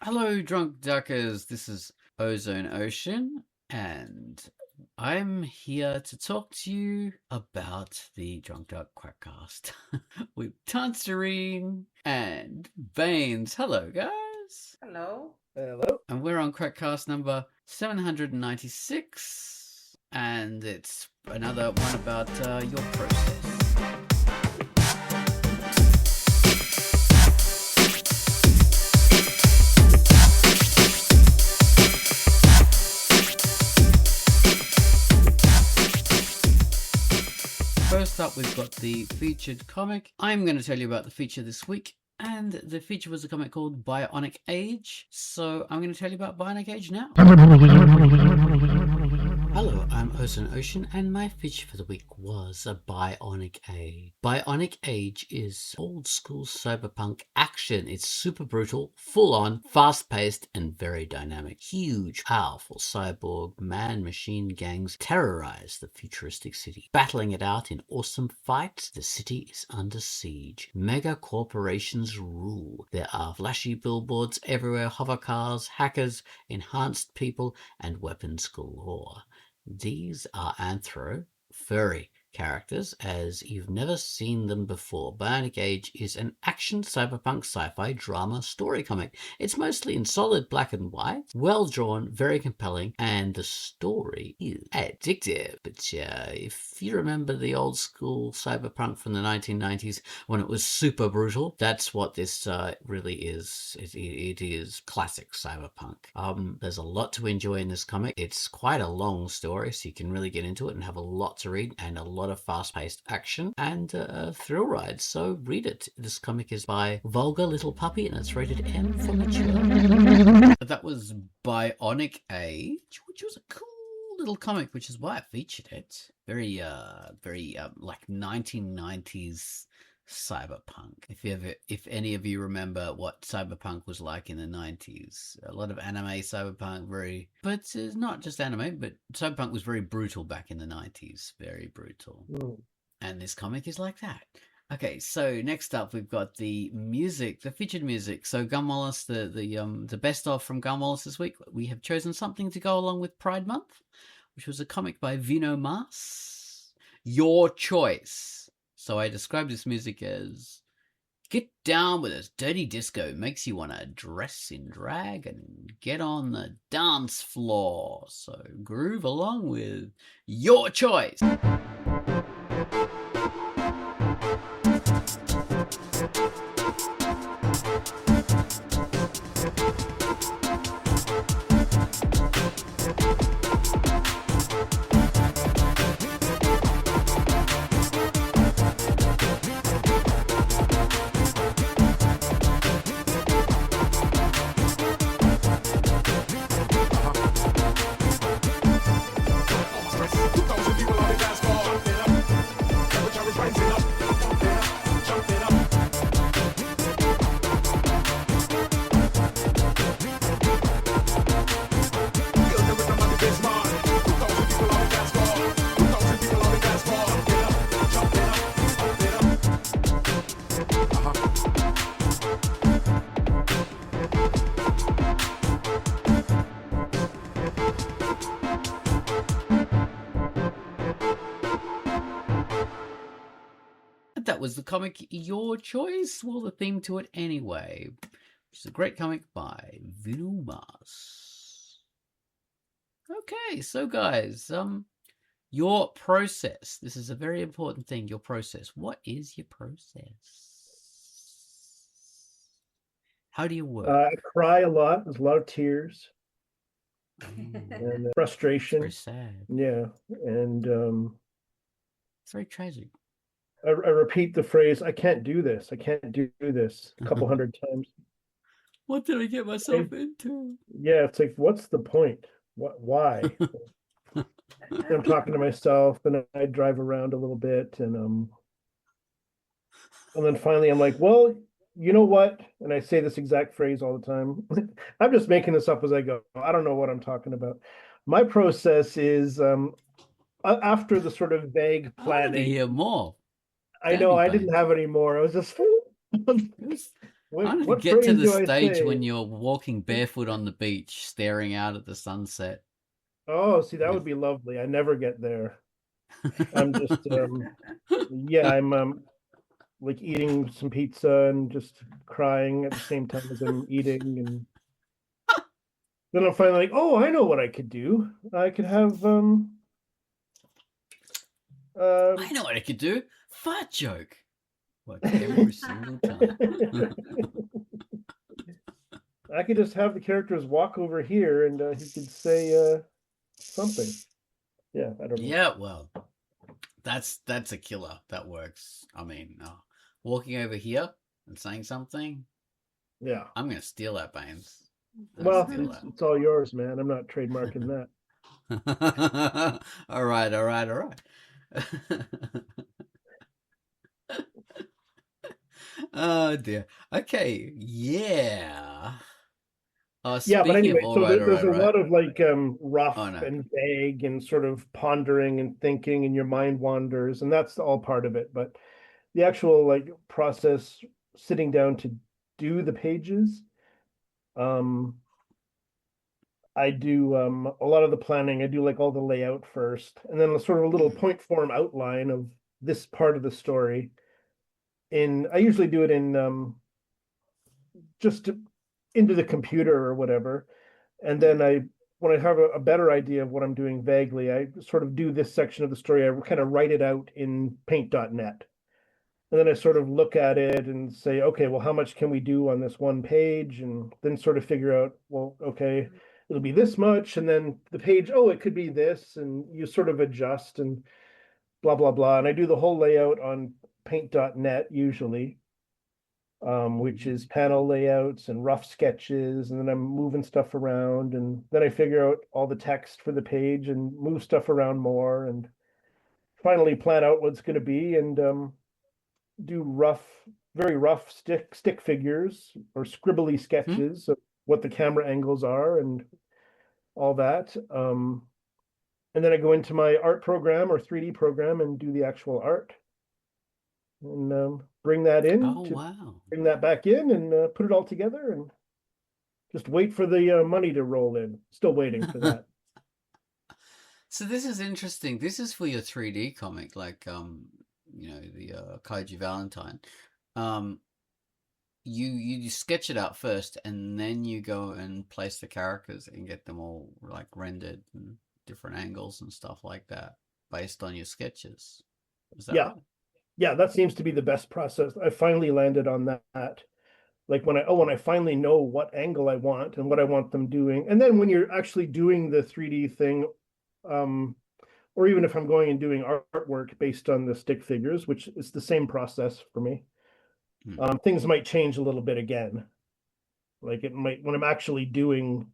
Hello, Drunkduckers. This is Ozone Ocean, and I'm here to talk to you about the Drunkduck Quackcast with Tansterine and Baines. Hello, guys. Hello. Hello. And we're on Quackcast number 796, and it's another one about your process. First up, we've got the featured comic. I'm going to tell you about the feature this week. And the feature was a comic called Bionic Age. So I'm going to tell you about Bionic Age now. Hello, I'm Ozone Ocean, and my feature for the week was a Bionic Age. Bionic Age is old school cyberpunk action. It's super brutal, full on, fast paced, and very dynamic. Huge, powerful cyborg man-machine gangs terrorize the futuristic city. Battling it out in awesome fights, the city is under siege. Mega corporations rule. There are flashy billboards everywhere, hover cars, hackers, enhanced people, and weapons galore. These are furry characters as you've never seen them before. Bionic Age is an action cyberpunk sci-fi drama story comic. It's mostly in solid black and white, well drawn, very compelling, and the story is addictive. But if you remember the old school cyberpunk from the 1990s when it was super brutal, that's what this really is. It is classic cyberpunk. There's a lot to enjoy in this comic. It's quite a long story, so you can really get into it and have a lot to read and a lot of fast-paced action and thrill rides. So read it. This comic is by Vulgar Little Puppy and it's rated M for mature. That was Bionic Age, which was a cool little comic, which is why I featured it. Very like 1990s cyberpunk. If any of you remember what cyberpunk was like in the 90s, a lot of anime cyberpunk, but it's not just anime, but cyberpunk was very brutal back in the 90s, very brutal. And this comic is like that. Okay, so next up we've got the music, the featured music. So Gun Wallace, the best of from Gun Wallace this week. We have chosen something to go along with Pride Month, which was a comic by Vino Mas. Your choice. So I described this music as get down with this dirty disco, makes you want to dress in drag and get on the dance floor. So groove along with Your Choice. That was the comic Your Choice. Well, the theme to it anyway. Which is a great comic by Vino Mas. Okay, so guys, your process. This is a very important thing, your process. What is your process? How do you work? I cry a lot. There's a lot of tears and frustration. Very sad. Yeah, and it's very tragic. I repeat the phrase, I can't do this. I can't do this a couple hundred times. What did I get myself into? Yeah, it's like, what's the point? Why? I'm talking to myself, and I drive around a little bit, and then finally I'm like, well, you know what? And I say this exact phrase all the time. I'm just making this up as I go. I don't know what I'm talking about. My process is after the sort of vague planning. I hear more. I know I didn't have any more. I was just I want to what get to phrase the do I stage when say? you're walking barefoot on the beach, staring out at the sunset. Oh, see, that would With be lovely. I never get there. I'm just yeah, I'm like eating some pizza and just crying at the same time as I'm eating, and then I'm finally like, oh, I know what I could do. I could have I um know what I could do. Fart joke. Works every single time. I could just have the characters walk over here and he could say something. Yeah, I don't know. Yeah, well, that's a killer. That works. I mean, walking over here and saying something, Yeah. I'm gonna steal that, Baines. I'm gonna Well, steal it's all yours, man. I'm not trademarking that. that. All right, all right, all right. Oh dear. Okay, yeah. Yeah, but Speaking of anyway, all so right, all there's right, a all right. lot of like rough Oh no. and vague and sort of pondering and thinking, and your mind wanders, and that's all part of it. But the actual like process, sitting down to do the pages, um, I do a lot of the planning. I do like all the layout first, and then a sort of a little Hmm. point form outline of this part of the story. In I usually do it in just into the computer or whatever. And Hmm. then when I have a better idea of what I'm doing vaguely, I sort of do this section of the story. I kind of write it out in paint.net. And then I sort of look at it and say, okay, well, how much can we do on this one page? And then sort of figure out, well, okay, it'll be this much. And then the page, oh, it could be this. And you sort of adjust and blah, blah, blah. And I do the whole layout on paint.net usually, which is panel layouts and rough sketches, and then I'm moving stuff around, and then I figure out all the text for the page and move stuff around more, and finally plan out what it's going to be, and do very rough stick figures or scribbly Hmm? sketches of what the camera angles are and all that. And then I go into my art program or 3D program and do the actual art, and bring that in Oh to wow. bring that back in and put it all together and just wait for the money to roll in. Still waiting for that. So this is interesting. This is for your 3D comic, like the Kaiju Valentine. Um, you sketch it out first, and then you go and place the characters and get them all like rendered and different angles and stuff like that based on your sketches. Is that Yeah, right? yeah, that seems to be the best process. I finally landed on that. Like when I finally know what angle I want and what I want them doing, and then when you're actually doing the 3D thing, um, or even if I'm going and doing artwork based on the stick figures, which is the same process for me, Hmm. things might change a little bit again. Like it might when I'm actually doing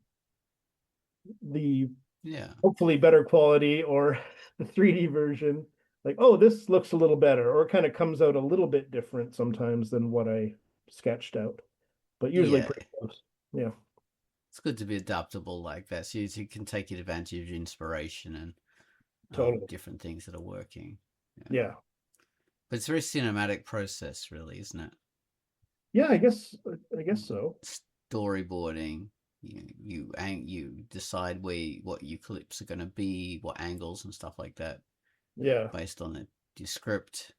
the Yeah. hopefully better quality or the 3D version, like, oh, this looks a little better, or it kind of comes out a little bit different sometimes than what I sketched out, but usually Yeah. pretty close. Yeah, It's good to be adaptable like that, so you can take advantage of inspiration and totally. different things that are working. Yeah. Yeah. But it's a very cinematic process, really, isn't it? Yeah, I guess so. Storyboarding. You decide what your clips are going to be, what angles and stuff like that, Yeah. based on your script,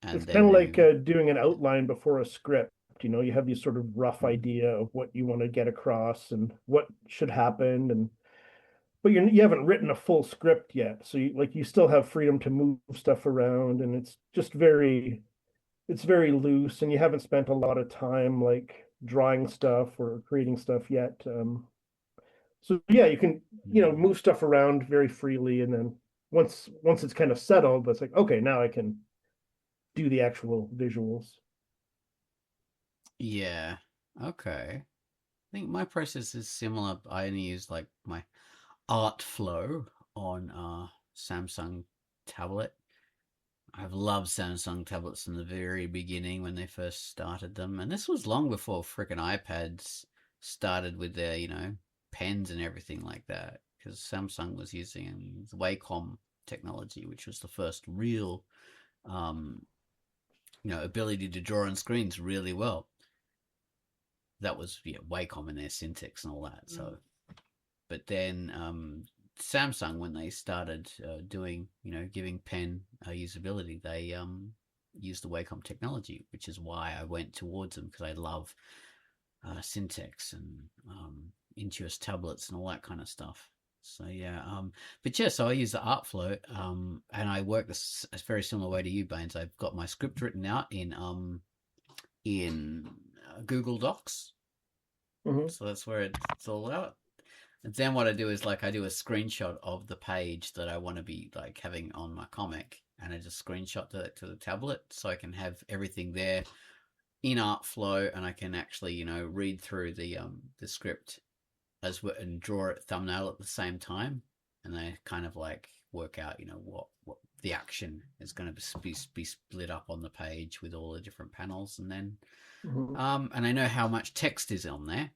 It's and kind then of like you. doing an outline before a script. You have these sort of rough Mm, idea of what you want to get across and what should happen, and but you haven't written a full script yet, so you still have freedom to move stuff around, and it's very loose, and you haven't spent a lot of time like drawing stuff or creating stuff yet. So yeah, you can mm. move stuff around very freely, and then once it's kind of settled, it's like, okay, now I can do the actual visuals. Yeah. Okay. I think my process is similar. I only use like my art flow on Samsung tablet. I've loved Samsung tablets from the very beginning when they first started them, and this was long before frickin' iPads started with their, pens and everything like that. Because Samsung was using the Wacom technology, which was the first real, um, ability to draw on screens really well. that was Wacom and their syntax and all that. So, but then Samsung, when they started doing, giving pen usability, they used the Wacom technology, which is why I went towards them, because I love syntax and Intuos tablets and all that kind of stuff. So yeah, but yeah, so I use the Artflow, and I work this a very similar way to you, Baines. I've got my script written out in Google Docs, so that's where it's all out. And then what I do is I do a screenshot of the page that I want to be having on my comic, and I just screenshot it to the tablet, so I can have everything there in Artflow, and I can actually read through the script as well and draw a thumbnail at the same time, and they kind of work out what the action is going to be split up on the page with all the different panels, and then and I know how much text is on there,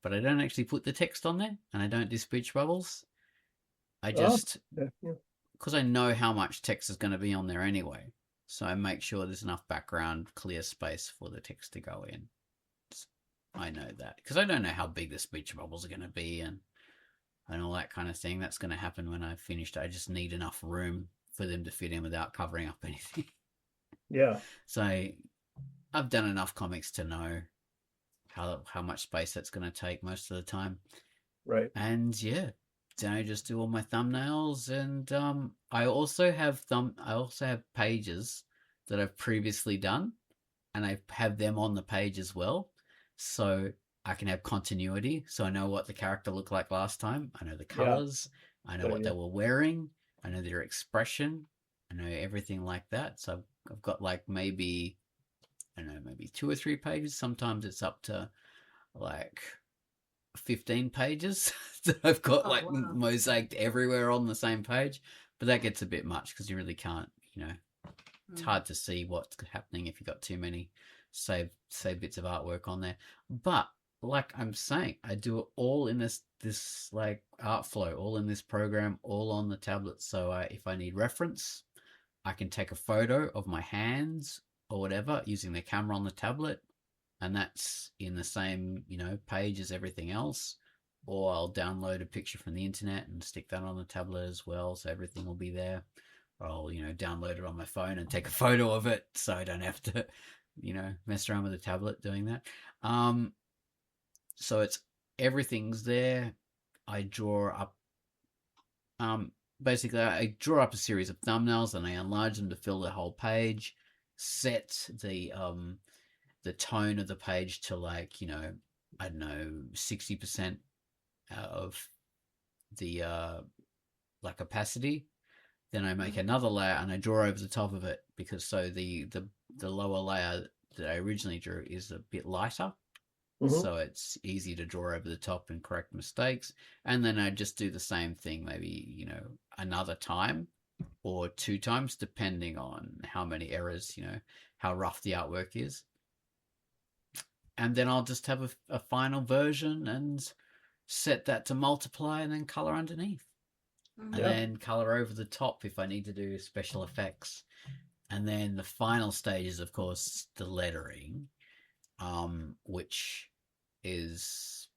but I don't actually put the text on there, and I don't do speech bubbles. I just because I know how much text is going to be on there anyway, so I make sure there's enough background clear space for the text to go in. I know that because I don't know how big the speech bubbles are going to be and all that kind of thing. That's going to happen when I've finished. I just need enough room for them to fit in without covering up anything. Yeah. So I've done enough comics to know how much space that's going to take most of the time. Right. And yeah, then I just do all my thumbnails, and I also have pages that I've previously done, and I have them on the page as well. So I can have continuity. So I know what the character looked like last time. I know the colors. I know what they were wearing. I know their expression. I know everything like that. So I've got maybe 2 or 3 pages. Sometimes it's up to 15 pages that I've got mosaiced everywhere on the same page. But that gets a bit much because you really can't, it's hard to see what's happening if you've got too many save bits of artwork on there. But like I'm saying, I do it all in this Artflow, all in this program, all on the tablet. So if I need reference, I can take a photo of my hands or whatever using the camera on the tablet, and that's in the same page as everything else. Or I'll download a picture from the internet and stick that on the tablet as well, so everything will be there. Or I'll download it on my phone and take a photo of it, so I don't have to mess around with the tablet doing that. So everything's there. I draw up, basically I draw up a series of thumbnails and I enlarge them to fill the whole page, set the tone of the page to I don't know, 60% of the opacity. Then I make another layer and I draw over the top of it, because so the lower layer that I originally drew is a bit lighter, so it's easy to draw over the top and correct mistakes. And then I just do the same thing maybe another time or 2 times, depending on how many errors, how rough the artwork is. And then I'll just have a final version and set that to multiply and then color underneath. And then color over the top if I need to do special effects. And then the final stage is, of course, the lettering, which is,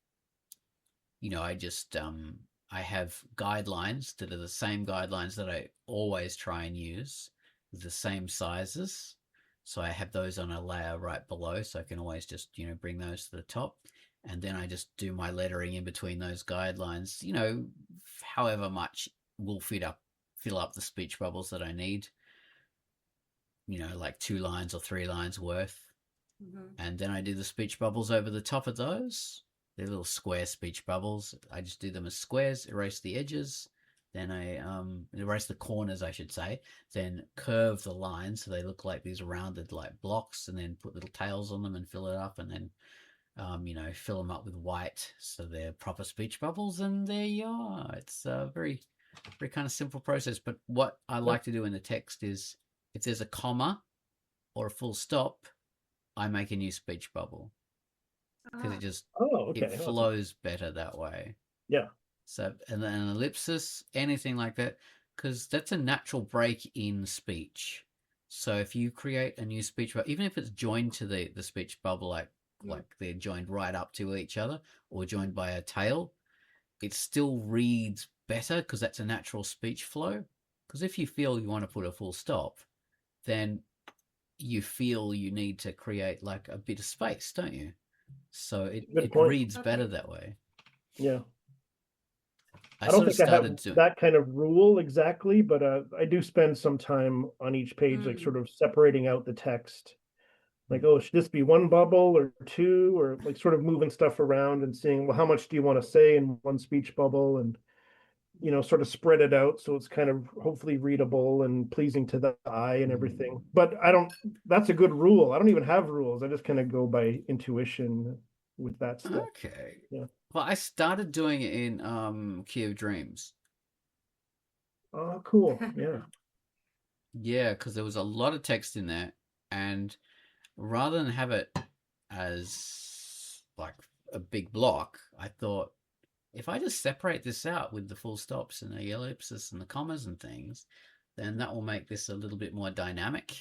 I just, I have guidelines that are the same guidelines that I always try and use, with the same sizes. So I have those on a layer right below, so I can always just, bring those to the top. And then I just do my lettering in between those guidelines, however much will fill up the speech bubbles that I need, 2 lines or 3 lines worth. And then I do the speech bubbles over the top of those. They're little square speech bubbles. I just do them as squares, erase the edges. Then I erase the corners, I should say. Then curve the lines so they look like these rounded blocks, and then put little tails on them and fill it up, and then fill them up with white so they're proper speech bubbles, and there you are. It's a very, very kind of simple process. But what I like to do in the text is, if there's a comma or a full stop, I make a new speech bubble, because it just it flows better that way. Yeah. So, and then an ellipsis, anything like that, because that's a natural break in speech. So if you create a new speech bubble, even if it's joined to the speech bubble like they're joined right up to each other or joined by a tail, it still reads better because that's a natural speech flow. Because if you feel you want to put a full stop, then you feel you need to create like a bit of space, don't you? So Good it point. reads better that way. Yeah. I I don't sort of think I have started doing. that kind of rule exactly, but I do spend some time on each page, like sort of separating out the text. Like, oh, should this be one bubble or two, or like sort of moving stuff around and seeing, well, how much do you want to say in one speech bubble, and sort of spread it out so it's kind of hopefully readable and pleasing to the eye and everything. But I don't. That's a good rule. I don't even have rules. I just kind of go by intuition with that stuff. Okay. Yeah. Well, I started doing it in Key of Dreams. Oh, cool. Yeah. Yeah, because there was a lot of text in there, and rather than have it as like a big block, I thought if I just separate this out with the full stops and the ellipses and the commas and things, then that will make this a little bit more dynamic.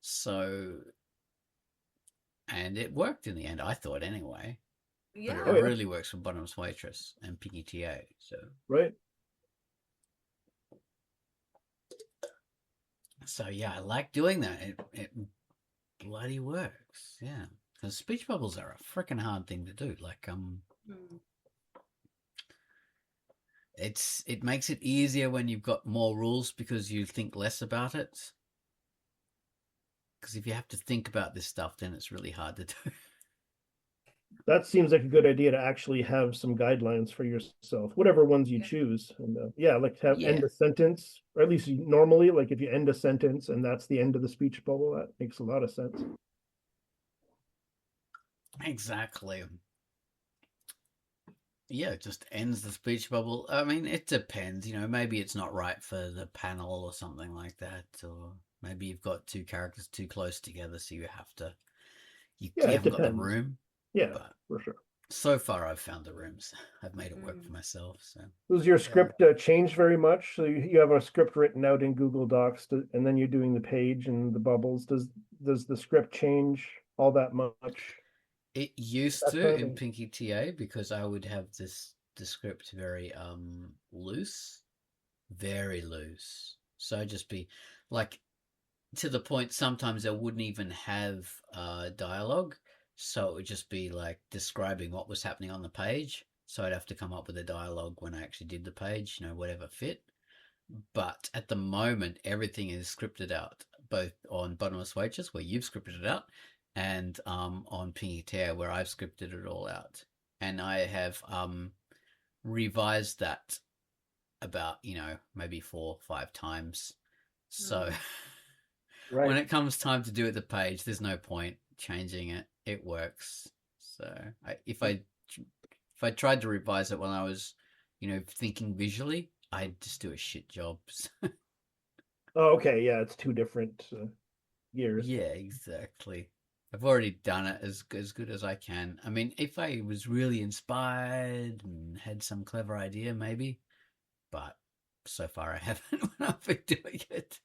So, and it worked in the end, I thought anyway. But it Oh, yeah. really works for Bottomless Waitress and Piggy TA. Right. So yeah, I like doing that. It bloody works. Yeah, because speech bubbles are a freaking hard thing to do. Like it makes it easier when you've got more rules because you think less about it. Because if you have to think about this stuff, then it's really hard to do. That seems like a good idea to actually have some guidelines for yourself, whatever ones you choose. And yeah, like have Yeah, end a sentence, or at least normally, like if you end a sentence and that's the end of the speech bubble, that makes a lot of sense. exactly. Yeah, it just ends the speech bubble. I mean, it depends. Maybe it's not right for the panel or something like that, or maybe you've got two characters too close together, so you have to. You, Yeah, you it haven't got the depends. room, Yeah, but for sure. so far I've found the rooms. I've made it work for myself. So Does your yeah. script change very much? So you have a script written out in Google Docs, and then you're doing the page and the bubbles. Does the script change all that much? It used That to in time? Pinky TA because I would have the script very loose, very loose. So I'd just be like to the point sometimes I wouldn't even have dialogue. So it would just be like describing what was happening on the page. So I'd have to come up with a dialogue when I actually did the page, whatever fit. But at the moment, everything is scripted out, both on Bottomless Waitress, where you've scripted it out, and on Pingy Tear, where I've scripted it all out. And I have revised that about, maybe 4 or 5 times. So when Right. it comes time to do it the page, there's no point changing it. It works. So if I tried to revise it when I was, thinking visually, I'd just do a shit job. Oh, okay. Yeah, it's two different years. Yeah, exactly. I've already done it as good as I can. I mean, if I was really inspired and had some clever idea, maybe, but so far I haven't when I've been doing it.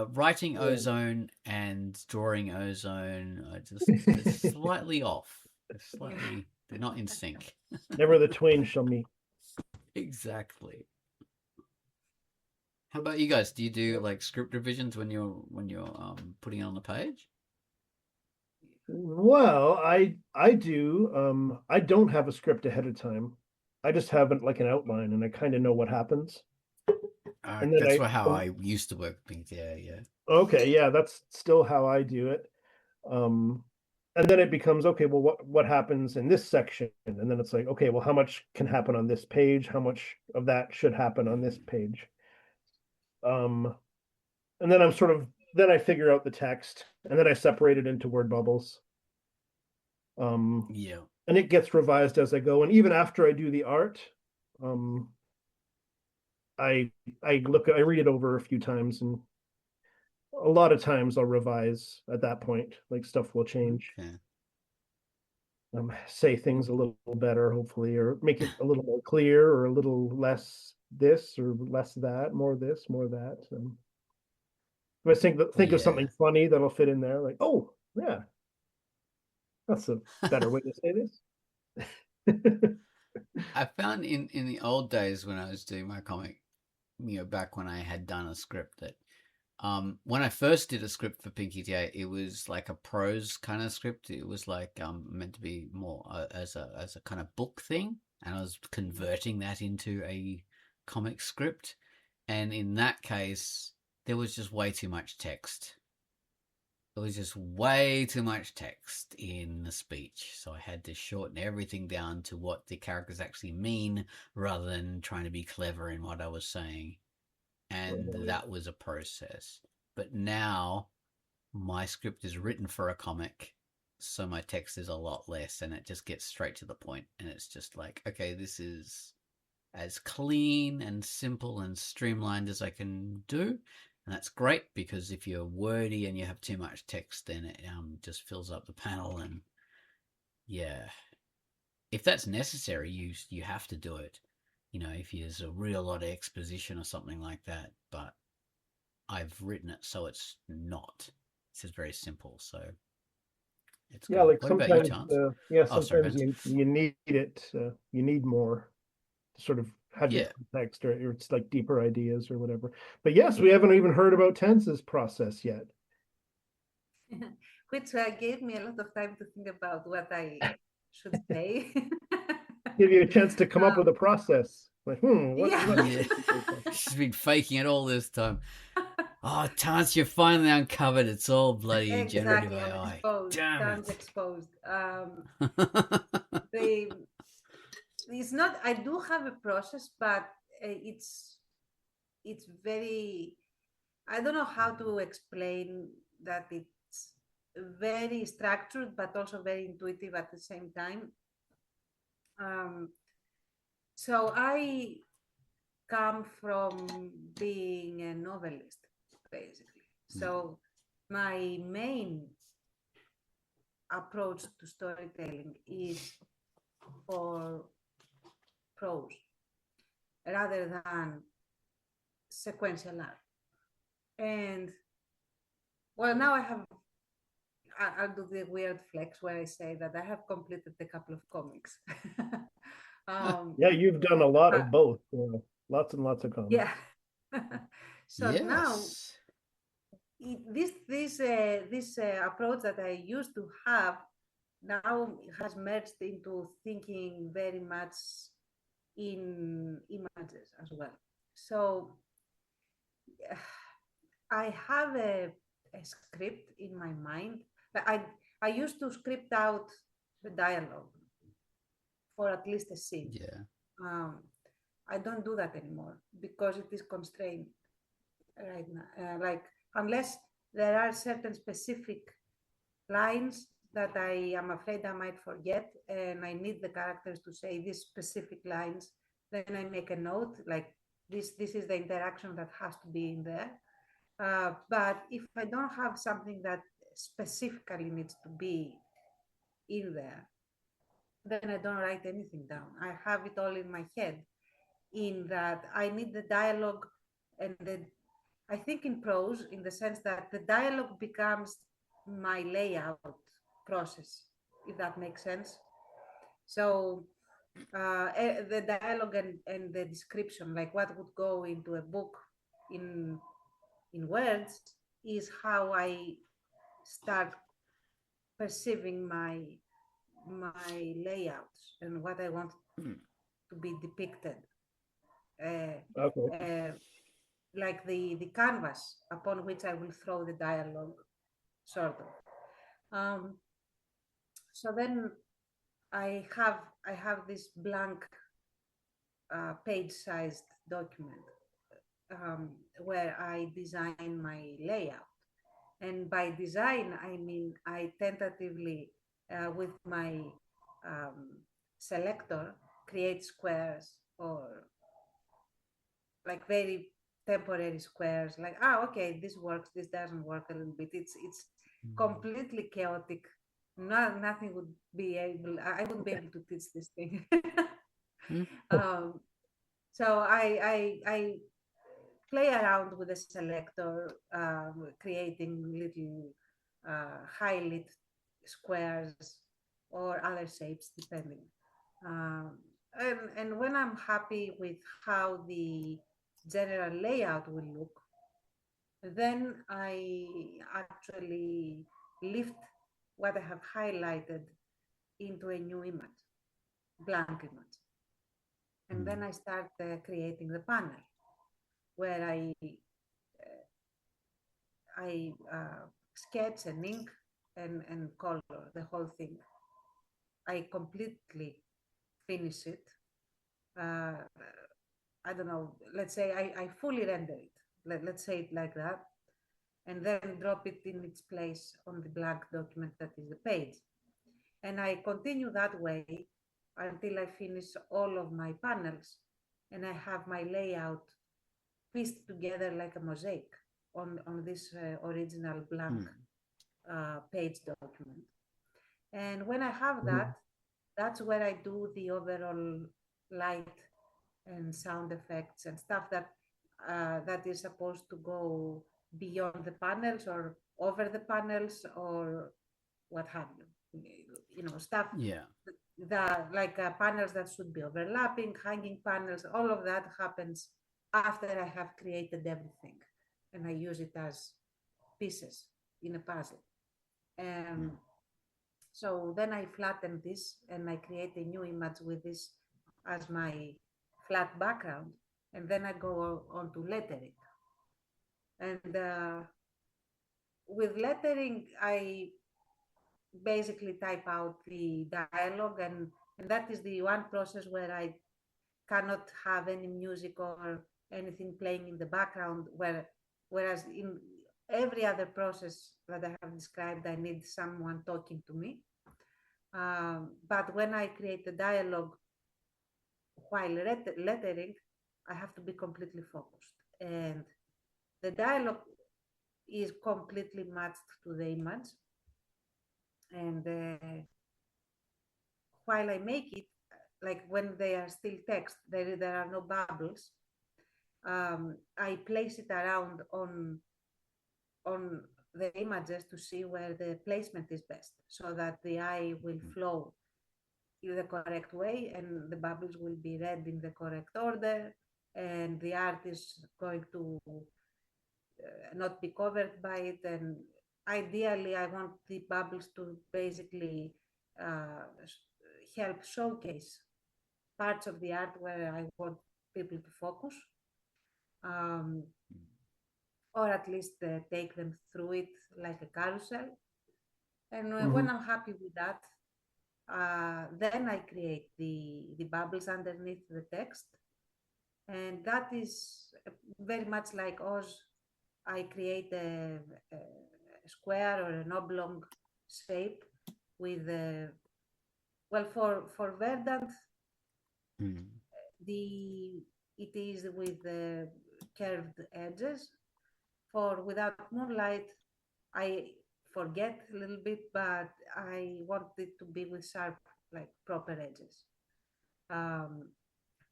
Writing Yeah. ozone and drawing ozone are just they're slightly off. They're not in sync. Never the twain shall meet. Exactly. How about you guys? Do you do like script revisions when you're putting it on the page? Well, I do. I don't have a script ahead of time. I just have it like an outline, and I kind of know what happens. And then That's how I used to work. Yeah, yeah. okay, yeah, that's still how I do it. Um, and then it becomes okay. Well, what happens in this section? And then it's like, okay, well, how much can happen on this page? How much of that should happen on this page? Um, and then then I figure out the text, and then I separate it into word bubbles. Um, Yeah. and it gets revised as I go. And even after I do the art, um, I I read it over a few times, and a lot of times I'll revise at that point. Like stuff will change. Okay. Say things a little better, hopefully, or make it a little more clear, or a little less this or less that, more this, more that. If I think of something Yeah. funny that'll fit in there, like, oh yeah, that's a better way to say this. I found in the old days when I was doing my comic, back when I had done a script that when I first did a script for Pinky J, it was like a prose kind of script. It was like meant to be more as a kind of book thing, and I was converting that into a comic script. And in that case, there was just way too much text. There was just way too much text in the speech, so I had to shorten everything down to what the characters actually mean rather than trying to be clever in what I was saying. And that was a process. But now my script is written for a comic, so my text is a lot less and it just gets straight to the point. And it's just like, okay, this is as clean and simple and streamlined as I can do. And that's great because if you're wordy and you have too much text, then it just fills up the panel. And yeah, if that's necessary, you have to do it. If there's a real lot of exposition or something like that. But I've written it so it's not. It's just very simple, so it's Yeah, good. like What about you, sometimes, Chance? Oh, sorry, sometimes Vince. you need it. You need more to sort of have your Yeah. context, or it's like deeper ideas or whatever. But yes, we haven't even heard about Tense's process yet. Which gave me a lot of time to think about what I should say. Give you a chance to come up with a process. Like, Yeah. Yeah. She's been faking it all this time. Oh, Chance, you're finally uncovered. It's all bloody generative Exactly, I'm AI. exposed. Damn Sounds it. exposed. They, it's not. I do have a process, but it's very. I don't know how to explain that it's very structured, but also very intuitive at the same time. So I come from being a novelist, basically. So my main approach to storytelling is for prose rather than sequential art. And well, now I'll do the weird flex where I say that I have completed a couple of comics. Yeah, you've done a lot uh, of both. Lots and lots of comics. yeah. So now Yes. this approach that I used to have now has merged into thinking very much in images as well. So I have a script in my mind. I used to script out the dialogue for at least a scene. Yeah. I don't do that anymore because it is constrained right now. Like unless there are certain specific lines that I am afraid I might forget, and I need the characters to say these specific lines, then I make a note like this is the interaction that has to be in there. But if I don't have something that specifically needs to be in there, then I don't write anything down. I have it all in my head, in that I need the dialogue and I think in prose, in the sense that the dialogue becomes my layout process, if that makes sense. So the dialogue and the description, like what would go into a book in words, is how I start perceiving my layouts and what I want to be depicted. Okay. Like the canvas upon which I will throw the dialogue, sort of. So then I have this blank page-sized document where I design my layout. And by design, I mean I tentatively, with my selector, create squares or like very temporary squares. Like, okay, this works, this doesn't work a little bit. It's completely chaotic. Nothing would be able. I wouldn't be able to teach this thing. So I play around with the selector, creating little highlight squares or other shapes, depending. And when I'm happy with how the general layout will look, then I actually lift what I have highlighted into a new image, blank image. And then I start creating the panel where I sketch and ink and color the whole thing. I completely finish it. I don't know, let's say I fully render it. Let's say it like that. And then drop it in its place on the blank document that is the page. And I continue that way until I finish all of my panels and I have my layout pieced together like a mosaic on this original blank page document. And when I have that, that's where I do the overall light and sound effects and stuff that that is supposed to go beyond the panels or over the panels or what have you. You know, stuff that like panels that should be overlapping, hanging panels, all of that happens after I have created everything and I use it as pieces in a puzzle. So then I flatten this and I create a new image with this as my flat background. And then I go on to lettering. And with lettering, I basically type out the dialogue, and that is the one process where I cannot have any music or anything playing in the background, whereas in every other process that I have described, I need someone talking to me. But when I create the dialogue while lettering, I have to be completely focused. And the dialogue is completely matched to the image. And while I make it, like when they are still text, there are no bubbles, I place it around on the images to see where the placement is best so that the eye will flow in the correct way and the bubbles will be read in the correct order and the art is going to not be covered by it. And ideally, I want the bubbles to basically help showcase parts of the art where I want people to focus. Or at least take them through it like a carousel. And when I'm happy with that, then I create the bubbles underneath the text. And that is very much like Oz. I create a square or an oblong shape with, well, for Verdant, it is with the curved edges. For Without Moonlight, I forget a little bit, but I want it to be with sharp, like proper edges.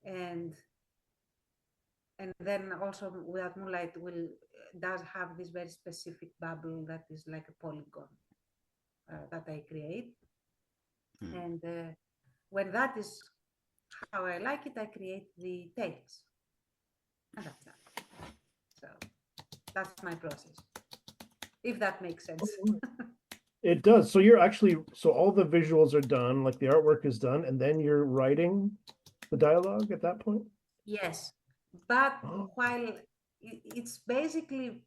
And then also Without Moonlight does have this very specific bubble that is like a polygon that I create. And when that is how I like it, I create the tails. And that's that. So that's my process, if that makes sense. It does. So you're actually, so all the visuals are done, like the artwork is done, and then you're writing the dialogue at that point? Yes, but while it's basically,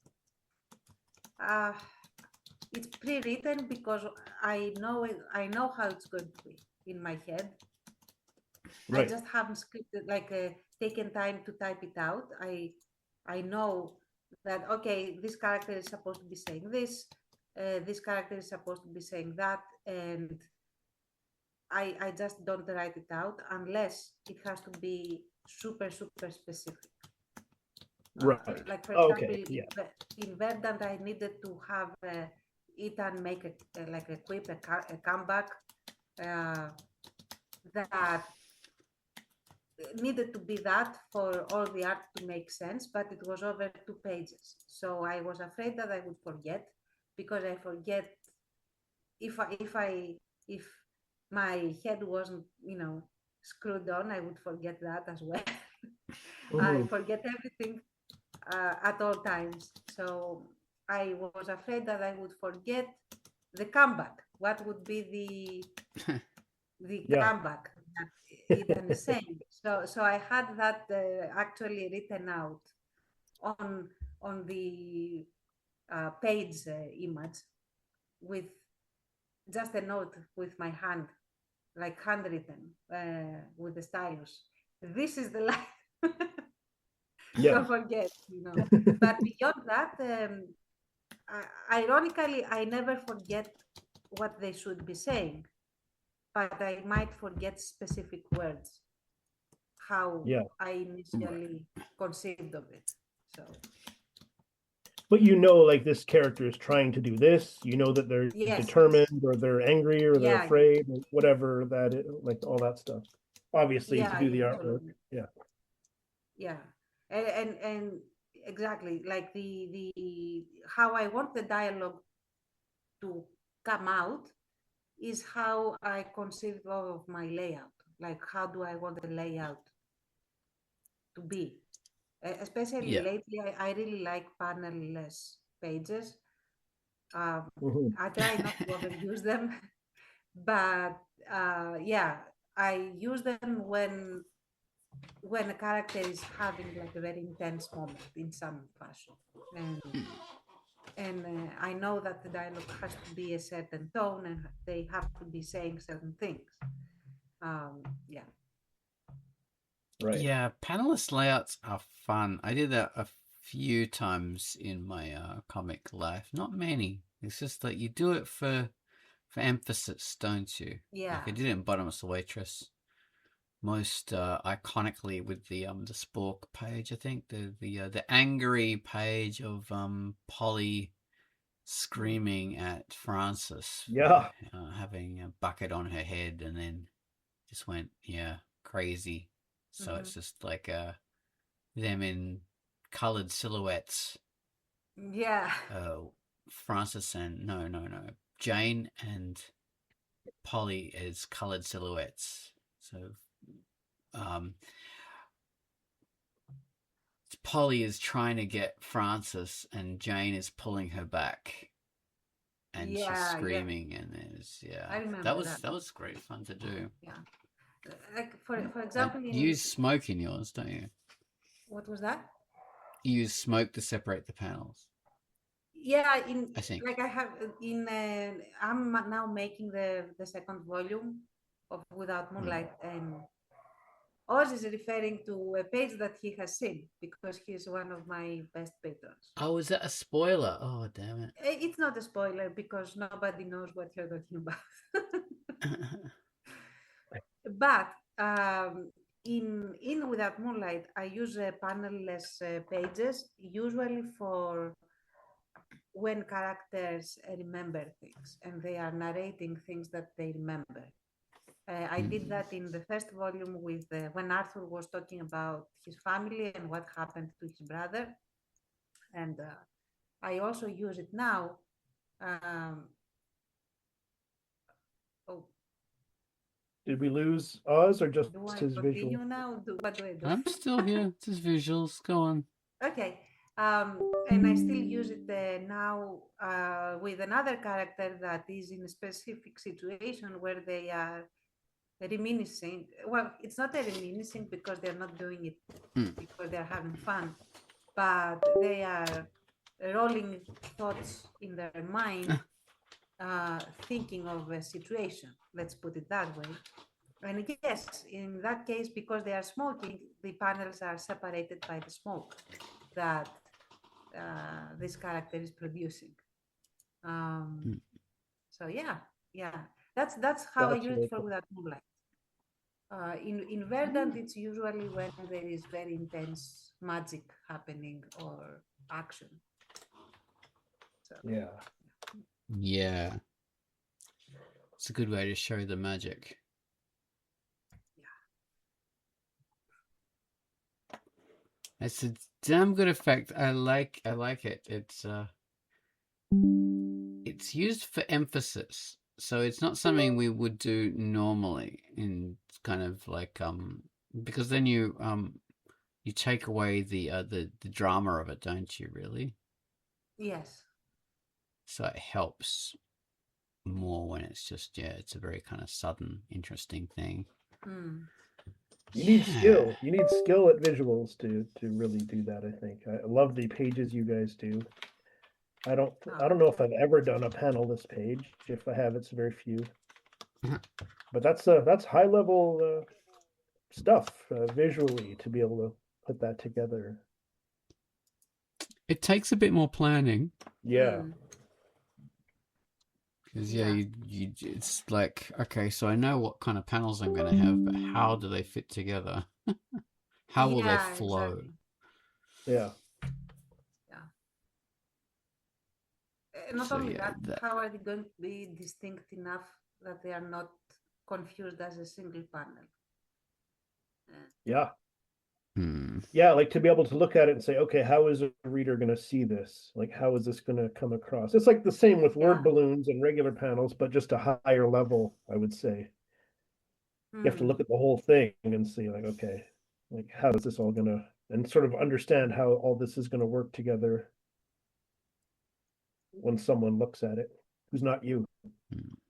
it's pre-written because I know how it's going to be in my head. Right. I just haven't scripted, like taken time to type it out. I know that, okay, this character is supposed to be saying this, this character is supposed to be saying that, and I just don't write it out unless it has to be super specific. Right. Like for example, okay. Yeah. in Verdant, I needed to have Ethan make a quip, a comeback that needed to be that for all the art to make sense, but it was over 2 pages. So I was afraid that I would forget, because I forget if my head wasn't, screwed on, I would forget that as well. I Mhm. forget everything at all times. So I was afraid that I would forget the comeback. What would be the Yeah. comeback that Ethan is saying? So I had that actually written out on the page image with just a note with my hand, like handwritten with the stylus. This is the line. Yeah. Don't forget, But beyond that, ironically, I never forget what they should be saying, but I might forget specific words, how Yeah. I initially conceived of it. So But like this character is trying to do this, that they're yes, determined or they're angry or they're yeah, afraid or whatever that is, like all that stuff. Obviously to yeah, do the artwork. absolutely. Yeah. Yeah, and exactly like the how I want the dialogue to come out is how I conceived of my layout. Like, how do I want the layout to be? Especially Yeah. lately, I really like panel-less pages. Mhm. I try not to overuse them, but yeah, I use them when a character is having like a very intense moment in some fashion, and I know that the dialogue has to be a certain tone and they have to be saying certain things. Yeah. Right. Yeah, panelist layouts are fun. I did that a few times in my comic life. Not many. It's just that you do it for emphasis, don't you? Yeah. Like I did it in Bottomless the Waitress. Most iconically with the Spork page, I think the angry page of Polly screaming at Francis Yeah. for having a bucket on her head, and then just went crazy. So Mm-hmm. it's just like them in colored silhouettes. Yeah. Francis and no, Jane and Polly as colored silhouettes. So um, Polly is trying to get Francis, and Jane is pulling her back, and she's Yeah. Yeah. screaming. And there's I that remember was that. great fun to do. Yeah. Like for example, You in use smoke in yours, don't you? what was that? You use smoke to separate the panels. Yeah, in I think. like I have in I'm now making the second volume of Without Moonlight, and Oz is referring to a page that he has seen because he's one of my best patrons. Oh, is that a spoiler? Oh, damn it. It's not a spoiler because nobody knows what you're talking about. But in Without Moonlight, I use panel-less pages, usually for when characters remember things and they are narrating things that they remember. I did that in the first volume with when Arthur was talking about his family and what happened to his brother, and I also use it now. Oh, Did we lose Oz or just do I his visual? continue now? What do I do? I'm still here. Just visuals. Go on. Okay. And I still use it now with another character that is in a specific situation where they are reminiscing. Well, it's not a reminiscing because they're not doing it because they're having fun, but they are rolling thoughts in their mind, thinking of a situation. Let's put it that way. And yes, in that case, because they are smoking, the panels are separated by the smoke that this character is producing. So yeah, that's how I That's use really it for cool. Without Moonlight. In Verdant, it's usually when there is very intense magic happening or action. So Yeah. Yeah. It's a good way to show the magic. It's a damn good effect. I like it. It's used for emphasis. So it's not something we would do normally in kind of like because then you take away the drama of it, don't you, really? Yes. So it helps more when it's just it's a very kind of sudden, interesting thing. Mm. You need skill. You need skill at visuals to really do that, I think. I love the pages you guys do. I don't know if I've ever done a panelless page. If I have, it's very few. But that's high level stuff visually to be able to put that together. It takes a bit more planning. Yeah. Because it's like, okay, so I know what kind of panels I'm going to have, but how do they fit together? How will they flow? Exactly. Yeah. Not So, only that, how are they going to be distinct enough that they are not confused as a single panel? Yeah. Hmm. Yeah, like to be able to look at it and say, okay, how is a reader going to see this? Like, how is this going to come across? It's like the same with word balloons and regular panels, but just a higher level, I would say. You have to look at the whole thing and see, like, okay, like, how is this all going to, and sort of understand how all this is going to work together when someone looks at it, who's not you,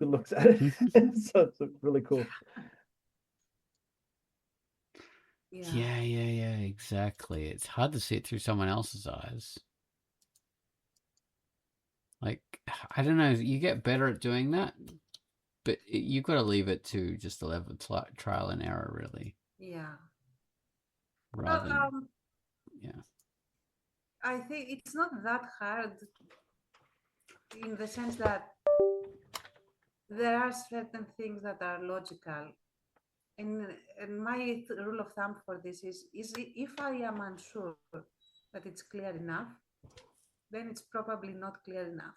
who looks at it. So it's really cool. Yeah, exactly. It's hard to see it through someone else's eyes. Like, I don't know, you get better at doing that, but you've got to leave it to just a level of trial and error, really. Yeah. Rather than, I think it's not that hard in the sense that there are certain things that are logical. And my rule of thumb for this is if I am unsure that it's clear enough, then it's probably not clear enough.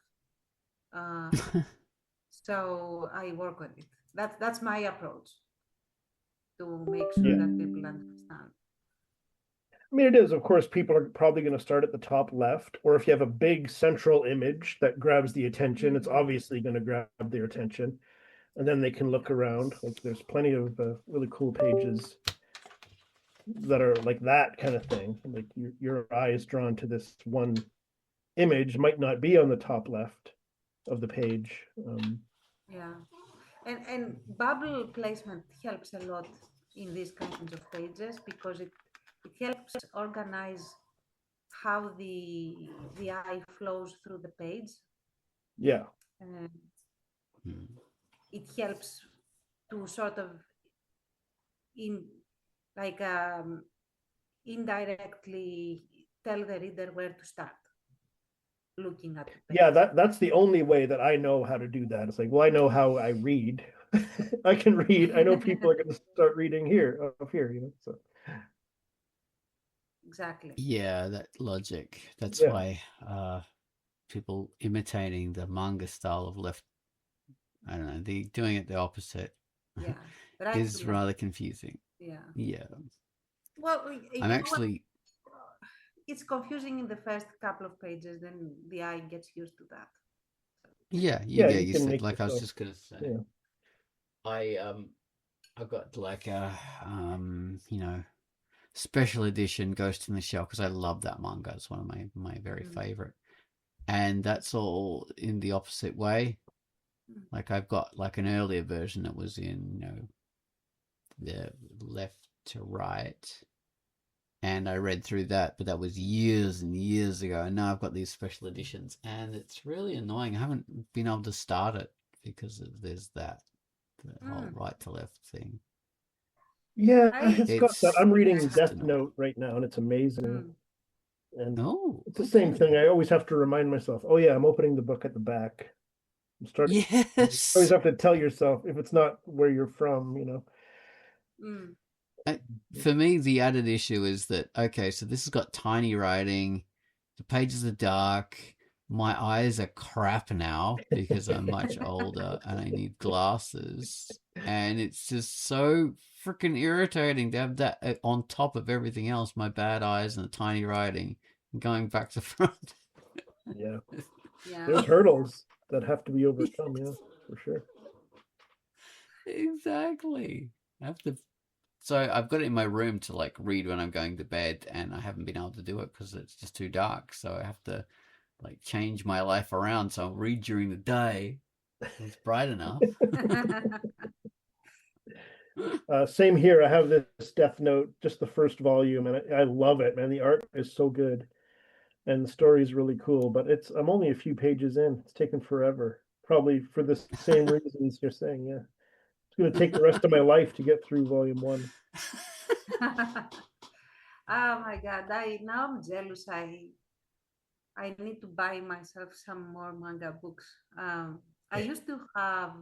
So I work on it. That's my approach to make sure that people understand. I mean, it is, of course, people are probably going to start at the top left, or if you have a big central image that grabs the attention, it's obviously going to grab their attention. And then they can look around. Like there's plenty of really cool pages that are like that kind of thing. Like your eye is drawn to this one image, might not be on the top left of the page. Yeah, and bubble placement helps a lot in these kinds of pages because it helps organize how the eye flows through the page. Yeah. It helps to sort of indirectly tell the reader where to start looking at the page. Yeah, that's the only way that I know how to do that. It's like, well, I know how I read. I can read. I know people are going to start reading here, up here, so. Exactly. Yeah, that logic. That's why people imitating the manga style of left, I don't know, doing it the opposite is rather confusing. Yeah. Well, I'm actually... It's confusing in the first couple of pages, then the eye gets used to that. Yeah, you get used to it. Like I was just gonna say, I've got like a special edition Ghost in the Shell because I love that manga. It's one of my very favorite, and that's all in the opposite way. Like I've got like an earlier version that was in the left to right. And I read through that, but that was years and years ago. And now I've got these special editions, and it's really annoying. I haven't been able to start it because there's the whole right to left thing. Yeah, it's got that. I'm reading Death Note right now, and it's amazing. And it's the same thing. I always have to remind myself, oh yeah, I'm opening the book at the back. I'm starting. Yes. You always have to tell yourself if it's not where you're from, For me, the added issue is that, okay, so this has got tiny writing, the pages are dark, my eyes are crap now because I'm much older and I need glasses, and it's just so freaking irritating to have that on top of everything else. My bad eyes and the tiny writing, and going back to front. Yeah. Yeah. There's hurdles that have to be overcome, yeah, for sure. Exactly. I have to. So I've got it in my room to like read when I'm going to bed, and I haven't been able to do it because it's just too dark. So I have to like change my life around. So I'll read during the day. It's bright enough. Same here. I have this Death Note, just the first volume, and I love it, man. The art is so good, and the story is really cool. But I'm only a few pages in. It's taken forever, probably for the same reasons you're saying. Yeah, it's going to take the rest of my life to get through volume 1. Oh my God! Now I'm jealous. I need to buy myself some more manga books. I used to have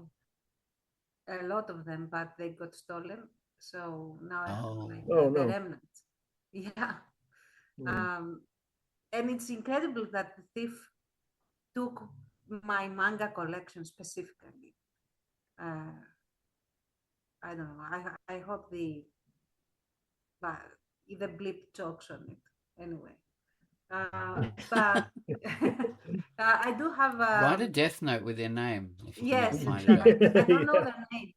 a lot of them, but they got stolen. So now I have Oh. like Oh the no. remnants. Yeah. Mm. And it's incredible that the thief took my manga collection specifically. I don't know. I hope but the blip chokes on it anyway. But I do have Write a death note with their name if you can ever yes, find exactly. it. I don't know Yeah. their name.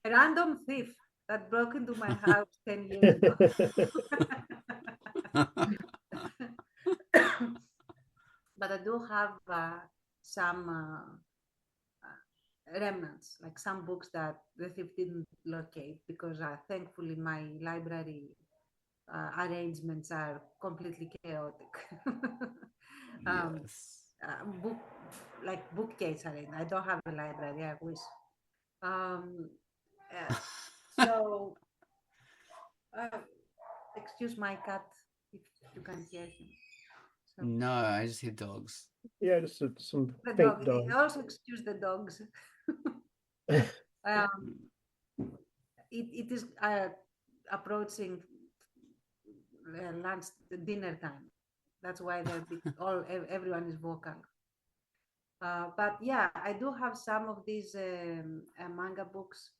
A random thief that broke into my house 10 years ago. But I do have some remnants, like some books that the thief didn't locate because thankfully my library arrangements are completely chaotic. Yes. Book like bookcase arrangement. I don't have a library. I wish. Um, so uh, excuse my cat if you can hear him. So No, I just hear dogs. Yeah, just some the fake dog. dogs. Also excuse the dogs. um, it is approaching lunch dinner time. That's why everyone is vocal. But yeah, I do have some of these manga books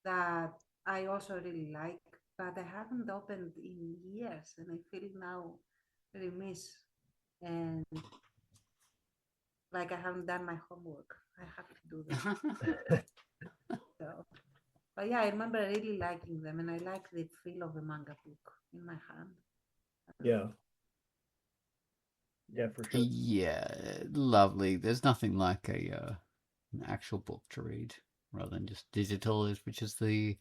that I also really like, but I haven't opened in years, and I feel now remiss and like I haven't done my homework. I have to do that. So, but yeah, I remember really liking them, and I like the feel of the manga book in my hand. Yeah. Yeah, for sure. Yeah, lovely. There's nothing like an actual book to read rather than just digital, which is the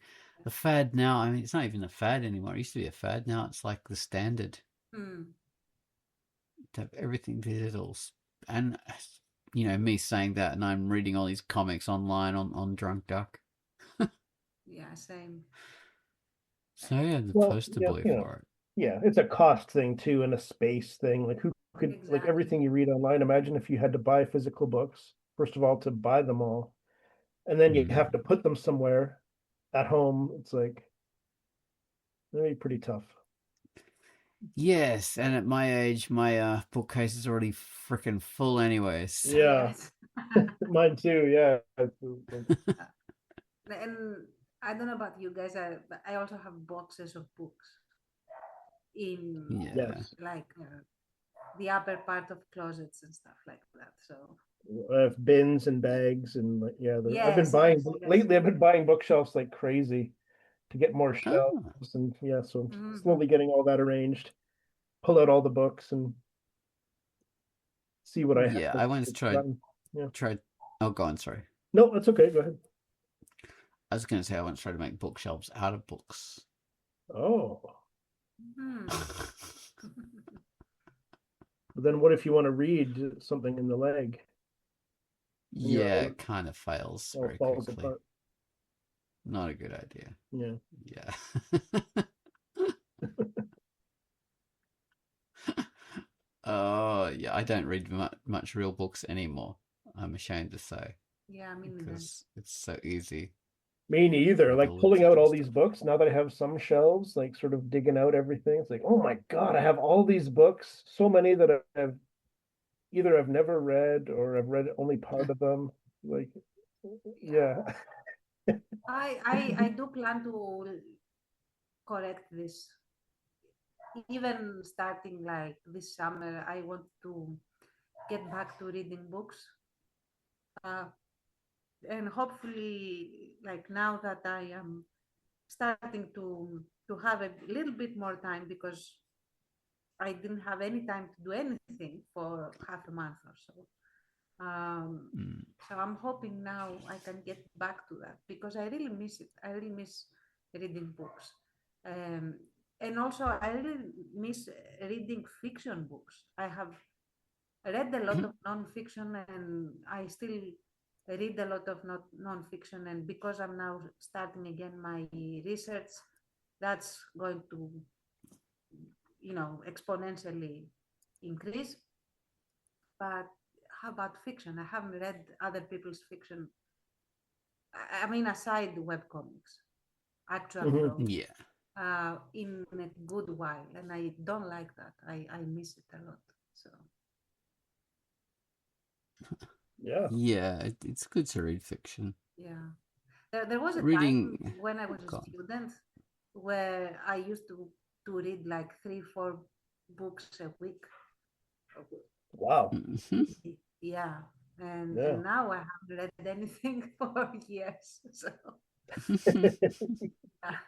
fad now. I mean, it's not even a fad anymore. It used to be a fad. Now it's like the standard to have everything digital. And you know, me saying that, and I'm reading all these comics online on Drunkduck. Yeah, same. So yeah, the Well, poster yeah, boy you know, for it. yeah, it's a cost thing too and a space thing. Like who could like Exactly. everything you read online, imagine if you had to buy physical books, first of all, to buy them all, and then you have to put them somewhere at home. It's like that'd be pretty tough. Yes, and at my age, my bookcase is already freaking full, anyways. Yeah, Yes. mine too. Yeah. And I don't know about you guys, but I also have boxes of books in Yeah. Yes. like the upper part of closets and stuff like that. So I have bins and bags and like yeah, I've been yes, buying yes, yes. lately. I've been buying bookshelves like crazy to get more Oh, shelves and yeah, so I'm Mhm. slowly getting all that arranged. Pull out all the books and see what I have. yeah. I once tried Gotten. Yeah. tried. Oh, go on. Sorry. No, that's okay. Go ahead. I was going to say I once tried to make bookshelves out of books. Oh, Hmm. but then what if you want to read something in the leg? Yeah, it kind of fails All very falls quickly. apart. Not a good idea. Yeah. Yeah. Oh, yeah. I don't read much real books anymore. I'm ashamed to say Yeah, me neither. because it's so easy Me neither. with Like all the pulling out digital all these stuff. books now that I have some shelves, like sort of digging out everything. It's like, oh my God, I have all these books. So many that I've either I've never read or I've read only part of them. Like, yeah. I do plan to correct this. Even starting like this summer, I want to get back to reading books. Uh, and hopefully, like now that I am starting to have a little bit more time because I didn't have any time to do anything for half a month or so. Mm. So I'm hoping now I can get back to that because I really miss it. I really miss reading books. Um, and also, I really miss reading fiction books. I have read a lot of non-fiction and I still read a lot of not non-fiction. And because I'm now starting again my research, that's going to, exponentially increase. But how about fiction? I haven't read other people's fiction. I mean, aside webcomics, actual Mhm. prose, Yeah. in a good while, and I don't like that. I miss it a lot. So Yeah. Yeah, it's good to read fiction. yeah, there was a time Reading. when I was a God. student where I used to read like 3-4 books a week. Wow. Mhm. Yeah, and Yeah. and now I haven't read anything for years. So yeah.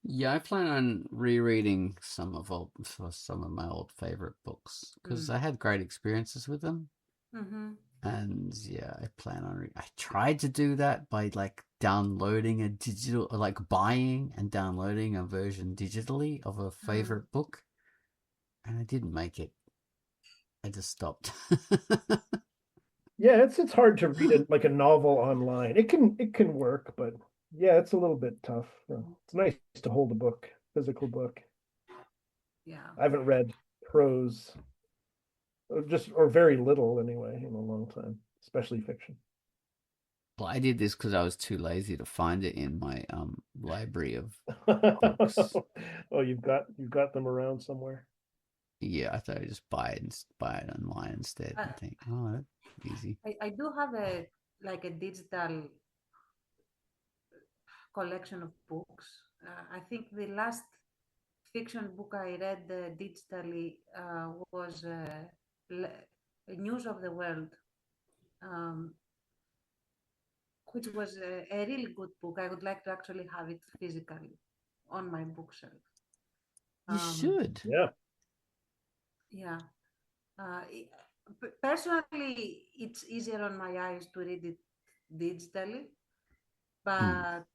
Yeah, I plan on rereading some of my old favorite books because Mm. I had great experiences with them. Mm-hmm. And yeah, I plan on. I tried to do that by like downloading a digital, like buying and downloading a version digitally of a Mm. favorite book, and I didn't make it. I just stopped. Yeah, it's hard to read it like a novel online. It can work, but yeah, it's a little bit tough. It's nice to hold a book, physical book. Yeah. I haven't read prose, or very little anyway, in a long time, especially fiction. Well, I did this because I was too lazy to find it in my library of books. Oh, you've got them around somewhere. Yeah, I thought I'd just buy it online instead I, and think, oh, that's easy. I do have a digital collection of books. I think the last fiction book I read digitally was News of the World, um, which was a really good book. I would like to actually have it physically on my bookshelf. You Um, should. Yeah. yeah. Uh, i- Personally, it's easier on my eyes to read it digitally, Mm. but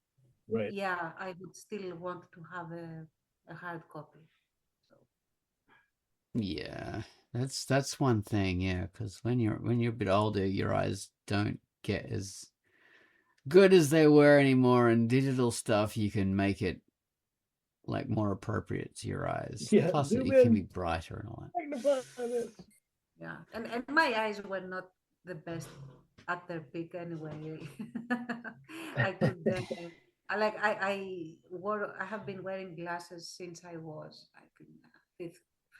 Right. yeah, I would still want to have a hard copy. So Yeah, that's one thing. Yeah, because when you're a bit older, your eyes don't get as good as they were anymore. And digital stuff, you can make it like more appropriate to your eyes. Yeah. Plus, Zoom it can be in, brighter and all that. magnify this. yeah, and my eyes were not the best at their peak anyway. I could I have been wearing glasses since I was like in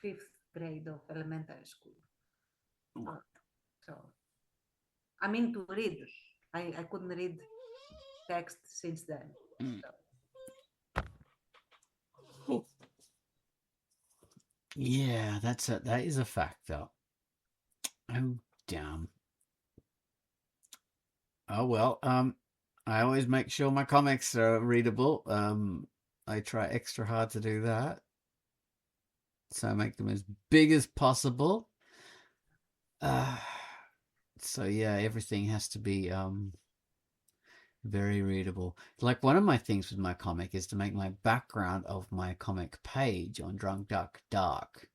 fifth grade of elementary school. Uh, so I mean to read. I couldn't read text since then. Mm. So Yeah, that is a factor. Oh damn. Oh well. I always make sure my comics are readable. I try extra hard to do that, so I make them as big as possible. Uh, so yeah, everything has to be very readable. Like one of my things with my comic is to make my background of my comic page on Drunkduck dark.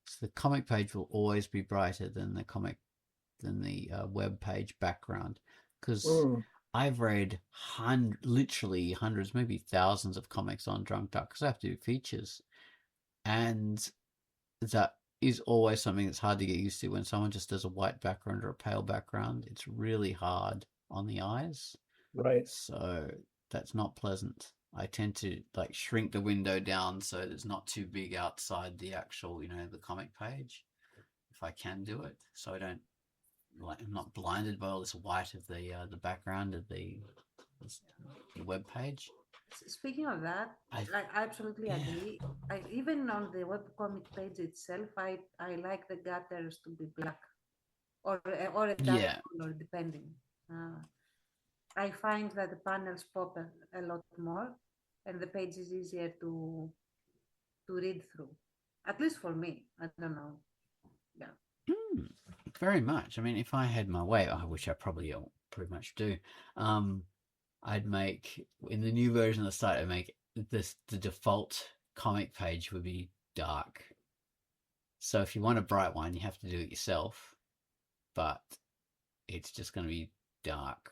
So the comic page will always be brighter than the web page background because Mm, I've read literally hundreds, maybe thousands of comics on Drunkduck because I have to do features, and that is always something that's hard to get used to when someone just does a white background or a pale background. It's really hard on the eyes. right. So that's not pleasant. I tend to like shrink the window down so it's not too big outside the actual, the comic page, if I can do it. So I don't like I'm not blinded by all this white of the background of the the web page. Speaking of that, I I absolutely yeah. agree. Even on the webcomic page itself, I like the gutters to be black or a dark Yeah. color, depending. Uh, I find that the panels pop a lot more, and the page is easier to read through. At least for me, I don't know. Yeah. Mm, very much. I mean, if I had my way, which I probably pretty much do, um, I'd make in the new version of the site. I'd make the default comic page would be dark. So if you want a bright one, you have to do it yourself, but it's just going to be dark.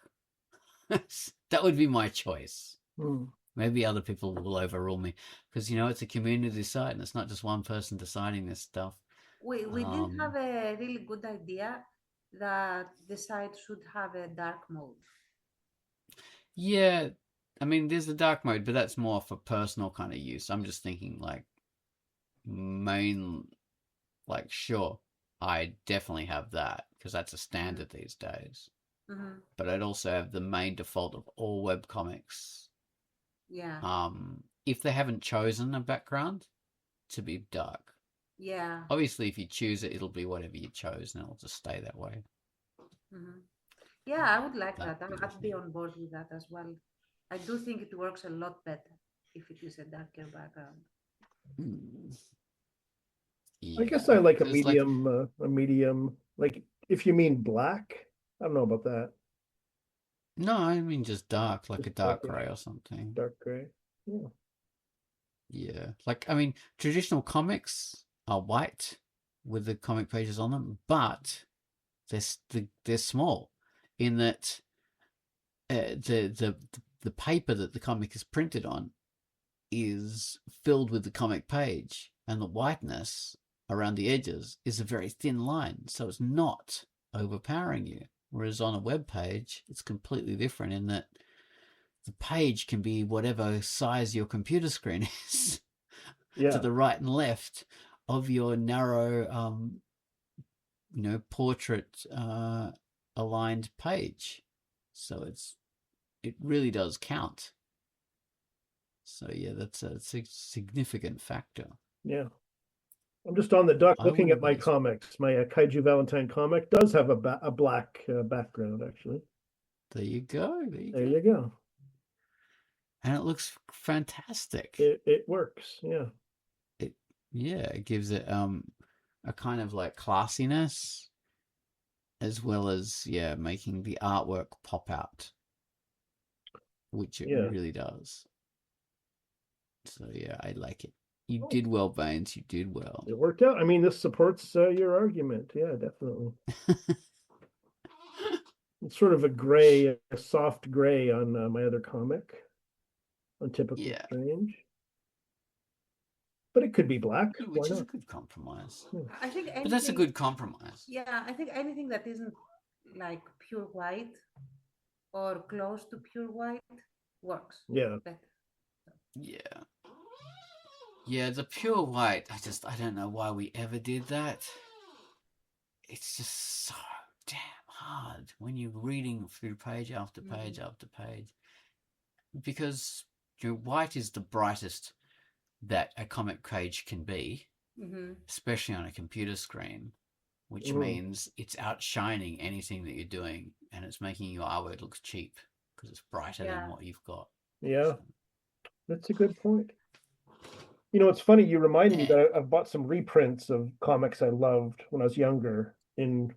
That would be my choice. Hmm. Maybe other people will overrule me because it's a community site and it's not just one person deciding this stuff. We did have a really good idea that the site should have a dark mode. Yeah, I mean, there's the dark mode, but that's more for personal kind of use. I'm just thinking like main, like sure, I definitely have that because that's a standard these days. Mm-hmm. But I'd also have the main default of all web comics. Yeah. If they haven't chosen a background to be dark. Yeah. Obviously, if you choose it, it'll be whatever you chose, and it'll just stay that way. Mm-hmm. Yeah, I would like that. That'd be the I'd be thing. on board with that as well. I do think it works a lot better if it is a darker background. Mm. I Yeah, guess I like because like a medium. Like if you mean black, I don't know about that. no, I mean just dark, like a Just dark darkish, gray or something. dark gray. Yeah. Yeah, like I mean, traditional comics are white with the comic pages on them, but they're small in that the paper that the comic is printed on is filled with the comic page, and the whiteness around the edges is a very thin line, so it's not overpowering you. Whereas on a web page, it's completely different in that the page can be whatever size your computer screen is to Yeah. the right and left of your narrow, portrait aligned page. So it really does count. So yeah, that's a significant factor. Yeah. I'm just on the duck I looking at wouldn't my be. comics. My Kaiju Valentine comic does have a black background, actually. There you go. There you There go. you go. And it looks fantastic. It works. Yeah. It gives it a kind of like classiness as well as making the artwork pop out, which it Yeah. really does. So yeah, I like it. You Oh, did well, Baines. You did well. it worked out. I mean, this supports your argument. Yeah, definitely. It's sort of a soft gray on my other comic, Untypical Yeah, Strange. But it could be black. Why which is a not? good compromise. Yeah. I think But that's a anything, good compromise. yeah, I think anything that isn't like pure white or close to pure white works Yeah. better. Yeah. Yeah, the pure white, I don't know why we ever did that. It's just so damn hard when you're reading through page after page after page. Because white is the brightest that a comic page can be, Mm-hmm. especially on a computer screen, which Mm. means it's outshining anything that you're doing and it's making your artwork look cheap because it's brighter than what you've got. Yeah. That's a good point. It's funny, you remind me Yeah. that I've bought some reprints of comics I loved when I was younger in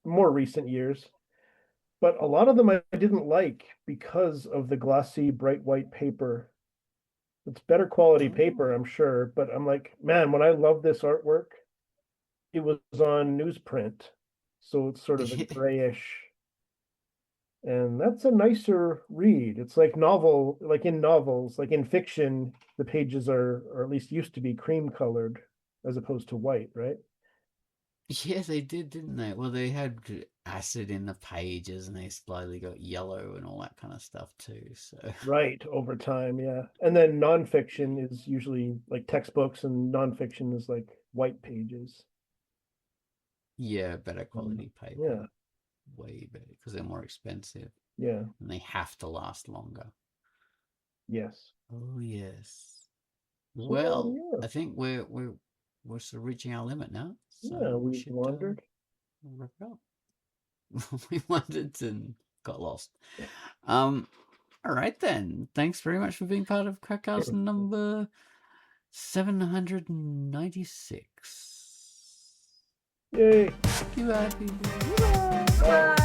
more recent years. But a lot of them I didn't like because of the glossy, bright white paper. It's better quality paper, I'm sure, but I'm like, man, when I love this artwork, it was on newsprint. So it's sort of a grayish, and that's a nicer read. It's like like in novels, like in fiction, the pages are, or at least used to be cream colored as opposed to white, right? Yeah, they did, didn't they? Well, they had acid in the pages and they slowly got yellow and all that kind of stuff too. So, Right, over time, yeah. And then nonfiction is usually like textbooks, and nonfiction is like white pages. yeah, better quality Yeah, paper. Way better because they're more expensive. Yeah. And they have to last longer. Yes. Oh yes. So, Well, yeah. I think we're sort of reaching our limit now. So Yeah, we we've should wandered. wrap it up. We wandered and got lost. All right then. Thanks very much for being part of Quackcast number 796. Yay. Thank you, Abby. Bye.